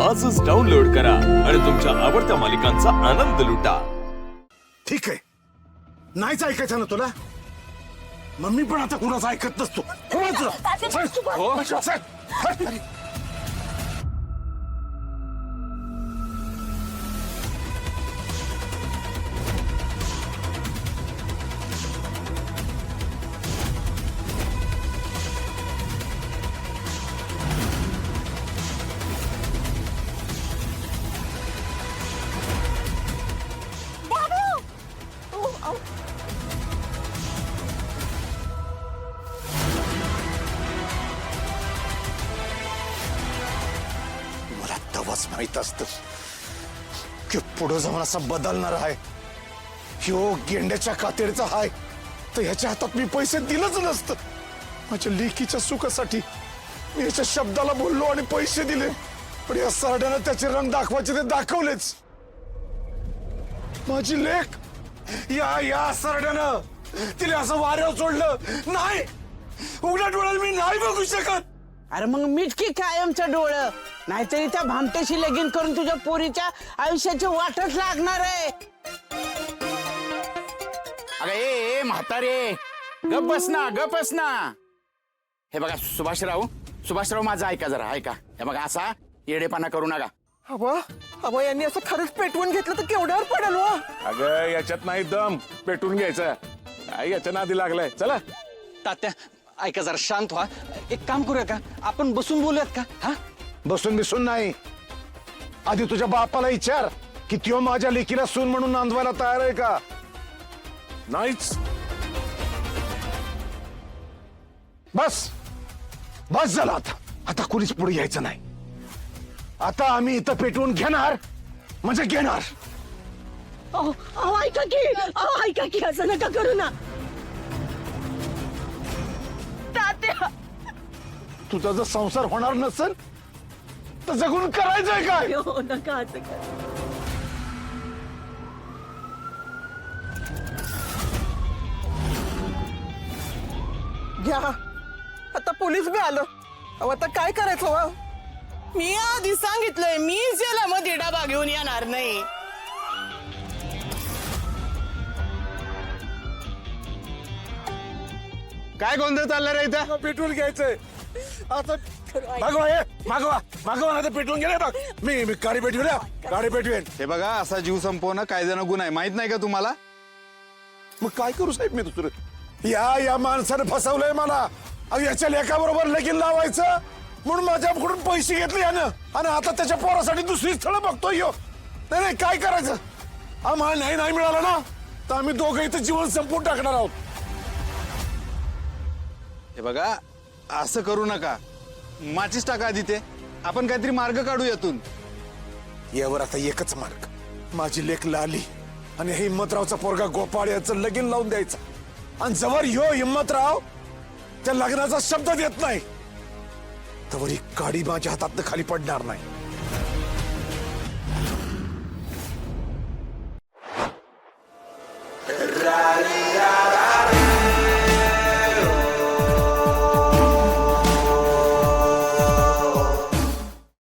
आजच डाउनलोड करा आणि तुमच्या आवडत्या मालिकांचा आनंद लुटा। ठीक आहे, नाहीच ऐकायचं ना तुला? मग मी पण आता कुणाचं ऐकत नसतो। मला तेव्हाच माहित असतं की पुढे जाऊन असं बदलणार आहे। ह्यो गेंड्याच्या कातेडचा हाय तर ह्याच्या हातात मी पैसे दिलंच नसतं। माझ्या लेकीच्या सुखासाठी मी याच्या शब्दाला बोललो आणि पैसे दिले, पण या सरड्यानं त्याचे रंग दाखवायचे ते दाखवलेच। माझी लेक या सरड्यानं तिला असं वाऱ्यावर सोडलं नाही। उघड्या डोळ्याला मी नाही बघू शकत। अरे मग मिटकी कायमचं डोळं, नाहीतरी त्या भामट्याशी लगीन करून तुझ्या पोरीच्या आयुष्याची वाटच लागणार आहे। अगं ए म्हातारे, गप बस ना। हे बघा सुभाषराव माझं ऐका जरा, ऐका। हे बघा असा येडेपणा करू नका। अबा यांनी असं खरंच पेटवून घेतलं तर केवढ्यावर पडेल वा? अगं याच्यात नाही दम, पेटून घ्यायचा। काय याच्या नादी लागलाय? चला तात्या ऐका जरा शांत व्हा। एक काम करूया का, आपण बसून बोलूयात का? हा बसून बिसून नाही, आधी तुझ्या बापाला विचार की त्यो माझ्या लेकीला सून म्हणून नांदवायला तयार आहे का? नाहीच। बस झालं आता कुणीच पुढे यायचं नाही। आता आम्ही इथं पेटवून घेणार म्हणजे घेणार। ऐका की असं नका करू ना तात्या। तुझा जर संसार होणार नसेल तर जगून करायचंय काय? हो नका असं करा। घ्या, आता पोलीस बी आलं। अहो आता काय करायचं वा? मी आधी सांगितलंय, मी जेलामध्ये डबा घेऊन येणार नाही। काय गोंधळ चालला रे इथं? पेटवून घ्यायचंय आता। मागवा ना, पेटवून गेले बघ। मी गाडी पेटवेन। हे बघा, असा जीव संपवणं कायद्यानं गुन्हा आहे, माहित नाही का तुम्हाला? मग काय करू साहेब मी दुसरं? या माणसाने फसवलंय मला। अहो याच्या लेखाबरोबर लगीन लावायचं म्हणून माझ्याकडून पैसे घेतले यानं, आणि आता त्याच्या पोरासाठी दुसरी स्थळ बघतोय ह्यो। नाही काय करायचं? आम्हाला नाही मिळालं ना तर आम्ही दोघं इथं जीवन संपवून टाकणार आहोत। हे बघा, असं करू नका। माचीस टाका आधी ते, आपण काहीतरी मार्ग काढू यातून। यावर आता एकच मार्ग, माझी लेक लाली आणि हिम्मतरावचा पोरगा गोपाळ याचं लगीन लावून द्यायचं। आणि जवळ ह्यो हिम्मतराव त्या लग्नाचा शब्द देत नाही तवर ही गाडी माझ्या हातातनं खाली पडणार नाही। राणी